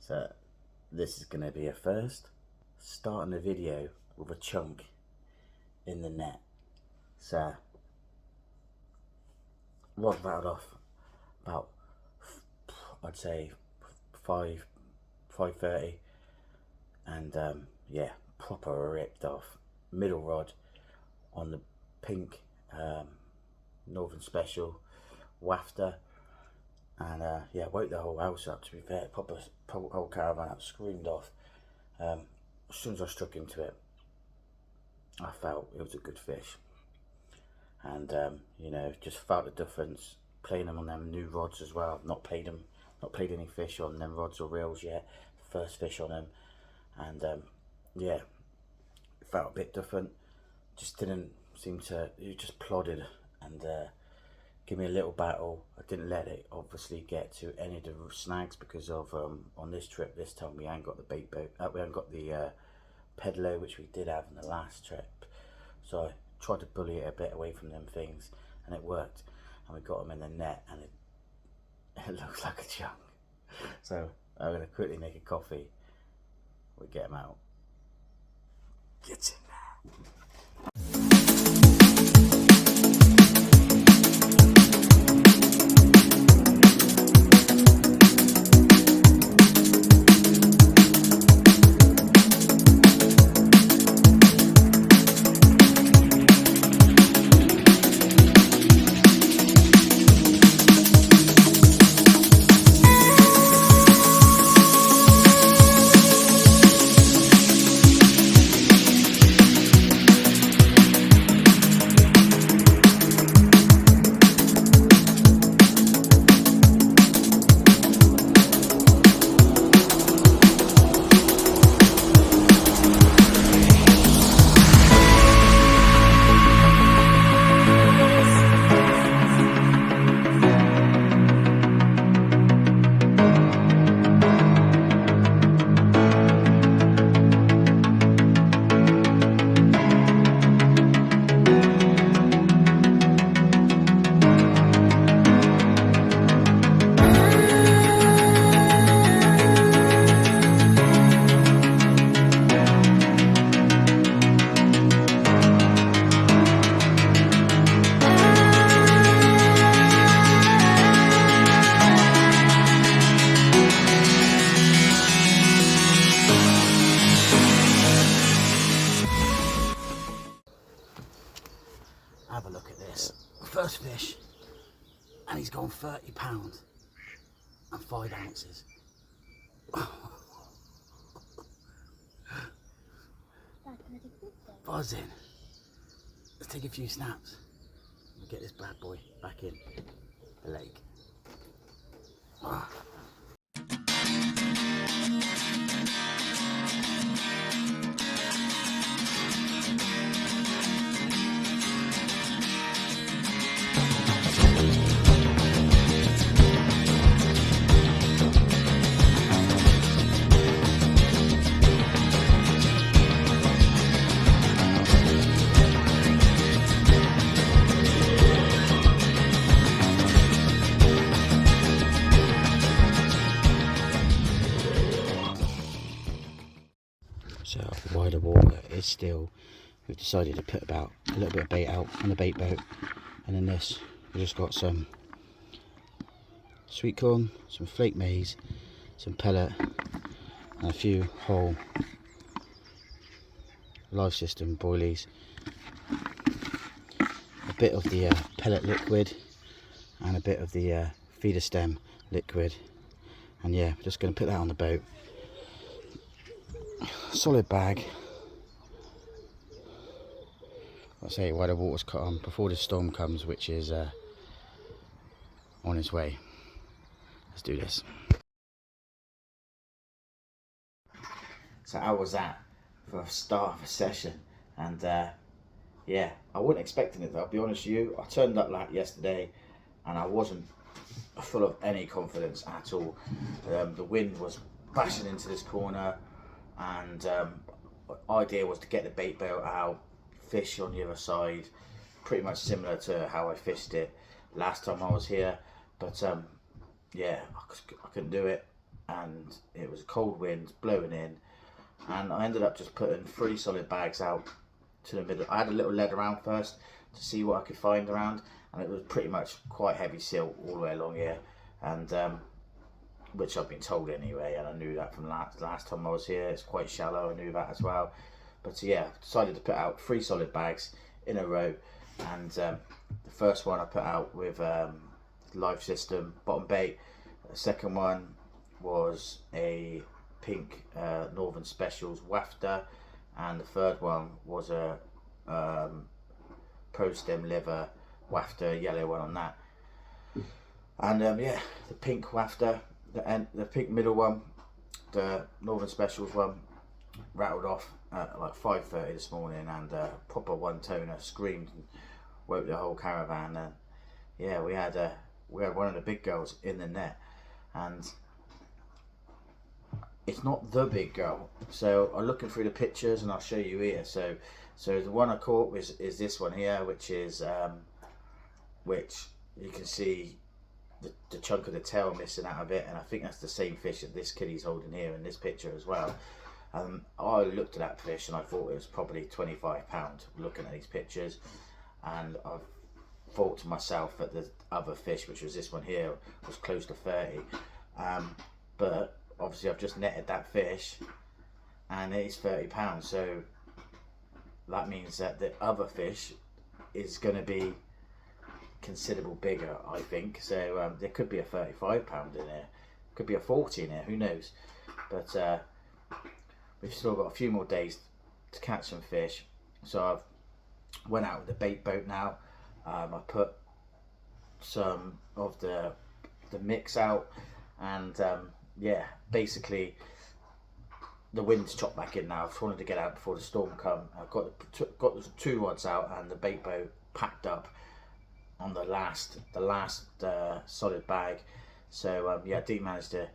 So this is going to be a first, starting the video with a chunk in the net. So rod rattled off about, I'd say 5:30, and yeah, proper ripped off middle rod on the pink Northern Special wafter, and yeah, woke the whole house up. To be fair, proper whole caravan up, screamed off. As soon as I struck into it, I felt it was a good fish, and you know, just felt the difference playing them on them new rods as well. I've not played any fish on them rods or reels yet. First fish on them, and yeah, it felt a bit different. Just didn't seem to. It just plodded and give me a little battle. I didn't let it obviously get to any of the snags because of on this trip this time we ain't got the bait boat. We haven't got the pedalo, which we did have in the last trip. So I tried to bully it a bit away from them things, and it worked. And we got them in the net, and it looks like a chunk. So I'm gonna quickly make a coffee. We get them out. Get in there. Have a look at this. First fish, and he's gone £30 and 5 ounces. Buzzing. Let's take a few snaps. We'll get this bad boy back in the lake. So wider water is still, we've decided to put about a little bit of bait out on the bait boat, and in this we've just got some sweet corn, some flake maize, some pellet, and a few whole life system boilies, a bit of the pellet liquid and a bit of the feeder stem liquid, and yeah, we're just going to put that on the boat. Solid bag. I'll say where the water's cut on before the storm comes, which is on its way. Let's do this. So how was that for a start of a session? And yeah, I wasn't expecting it though, I'll be honest with you. I turned up like yesterday and I wasn't full of any confidence at all. The wind was bashing into this corner, and the idea was to get the bait boat out, fish on the other side, pretty much similar to how I fished it last time I was here. But yeah, I couldn't do it. and it was a cold wind blowing in, and I ended up just putting 3 solid bags out to the middle. I had a little lead around first to see what I could find around, and it was pretty much quite heavy silt all the way along here, and which I've been told anyway, and I knew that from last time I was here. It's quite shallow, I knew that as well. But yeah, decided to put out 3 solid bags in a row, and the first one I put out with live system bottom bait. The second one was a pink Northern Specials wafter, and the third one was a pro stem liver wafter, yellow one on that. And yeah, the pink wafter, the pink middle one, the Northern Specials one, rattled off at like 5:30 this morning, and proper one toner, screamed and woke the whole caravan. And yeah, we had one of the big girls in the net, and it's not the big girl. So I'm looking through the pictures, and I'll show you here. So the one I caught is this one here, which is which you can see the chunk of the tail missing out of it, and I think that's the same fish that this kiddie's holding here in this picture as well. I looked at that fish and I thought it was probably 25 pounds looking at these pictures, and I thought to myself that the other fish, which was this one here, was close to 30. But obviously I've just netted that fish and it is 30 pounds, so that means that the other fish is going to be considerable bigger, I think. So there could be a 35 pound in there, could be a 40 in there, who knows. But we've still got a few more days to catch some fish, so I've went out with the bait boat now. I put some of the mix out, and yeah, basically the wind's chopped back in now. I've wanted to get out before the storm come. I've got the 2 rods out and the bait boat packed up on the last solid bag. So yeah, I didn't manage to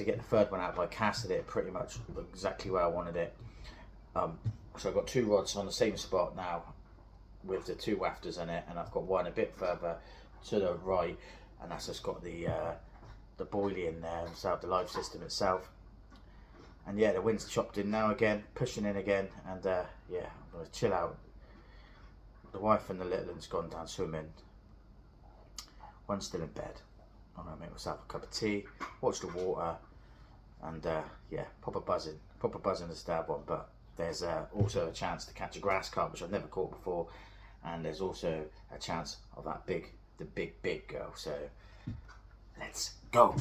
get the third one out, but I casted it pretty much exactly where I wanted it. So I've got 2 rods on the same spot now with the 2 wafters in it, and I've got one a bit further to the right, and that's just got the boilie in there inside the live system itself. And yeah, the wind's chopped in now again, pushing in again, and yeah, I'm going to chill out. The wife and the little one's gone down swimming. One's still in bed. I'm going to make myself a cup of tea, watch the water, and yeah, proper buzzing to stab one. But there's also a chance to catch a grass carp, which I've never caught before, and there's also a chance of the big girl. So let's go.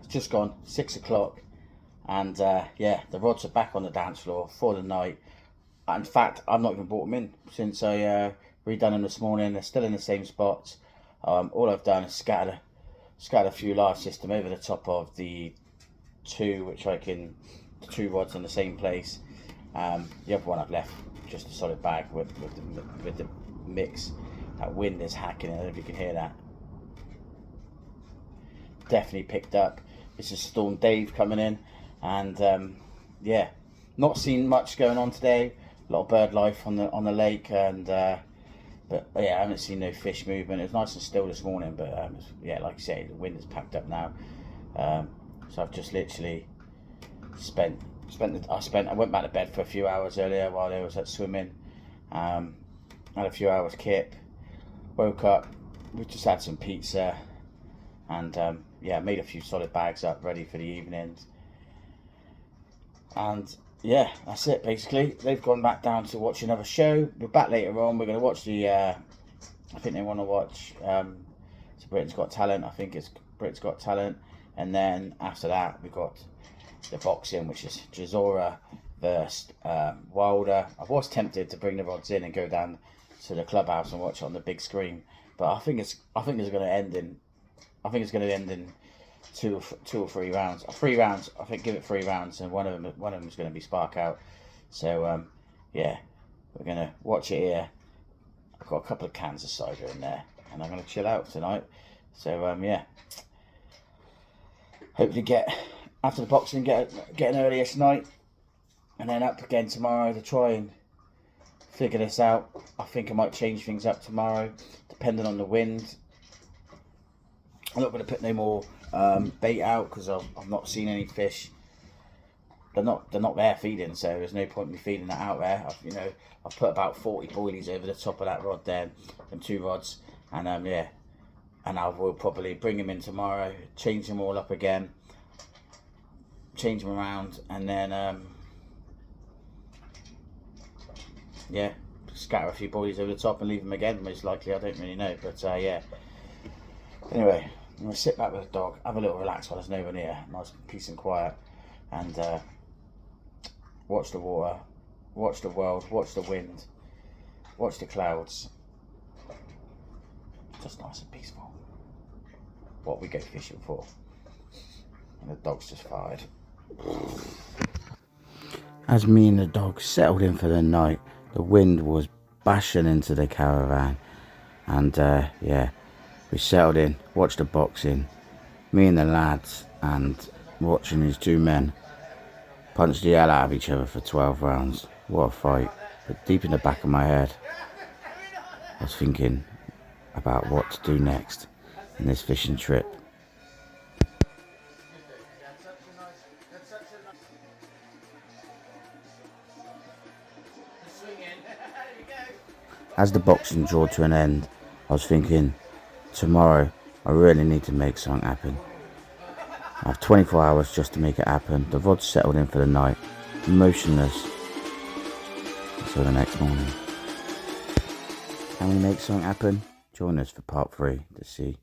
It's just gone 6 o'clock, and yeah, the rods are back on the dance floor for the night. In fact, I've not even brought them in since I redone them this morning. They're still in the same spots. All I've done is scattered a few live system over the top of the 2, the 2 rods in the same place. The other one I've left just a solid bag with the mix. That wind is hacking. I don't know if you can hear that. Definitely picked up. This is Storm Dave coming in, and yeah, not seen much going on today. A lot of bird life on the lake, and but yeah, I haven't seen no fish movement. It was nice and still this morning, but yeah, like I say, the wind is packed up now. So I've just literally I went back to bed for a few hours earlier while I was at swimming. Had a few hours kip. Woke up. We just had some pizza, and yeah, made a few solid bags up ready for the evenings. And yeah, that's it basically. They've gone back down to watch another show. We're back later on. We're going to watch the I think they want to watch it's Britain's Got Talent. I think it's Britain's Got Talent. And then after that we got the boxing, which is Chisora versus Wilder. I was tempted to bring the rods in and go down to the clubhouse and watch it on the big screen, but I think it's going to end in two or three rounds. 3 rounds. I think give it 3 rounds, and one of them is going to be spark out. So yeah, we're going to watch it here. I've got a couple of cans of cider in there, and I'm going to chill out tonight. So yeah, hopefully get after the boxing, get an earliest night, and then up again tomorrow to try and figure this out. I think I might change things up tomorrow, depending on the wind. I'm not going to put no more bait out because I've not seen any fish. They're not there feeding, so there's no point in me feeding that out there. I've put about 40 boilies over the top of that rod there, and 2 rods, and yeah, and I will probably bring them in tomorrow, change them all up again, change them around, and then yeah, scatter a few boilies over the top and leave them again, most likely. I don't really know, but yeah. Anyway, I'm going to sit back with the dog, have a little relax while there's no one here, nice peace and quiet, and watch the water, watch the world, watch the wind, watch the clouds. Just nice and peaceful. What we go fishing for. And the dog's just fired. As me and the dog settled in for the night, the wind was bashing into the caravan, and yeah, we settled in, watched the boxing, me and the lads, and watching these 2 men punch the hell out of each other for 12 rounds. What a fight. But deep in the back of my head, I was thinking about what to do next in this fishing trip. As the boxing drew to an end, I was thinking, tomorrow I really need to make something happen. I have 24 hours just to make it happen. The rod's settled in for the night, motionless until the next morning. Can we make something happen? Join us for part 3 to see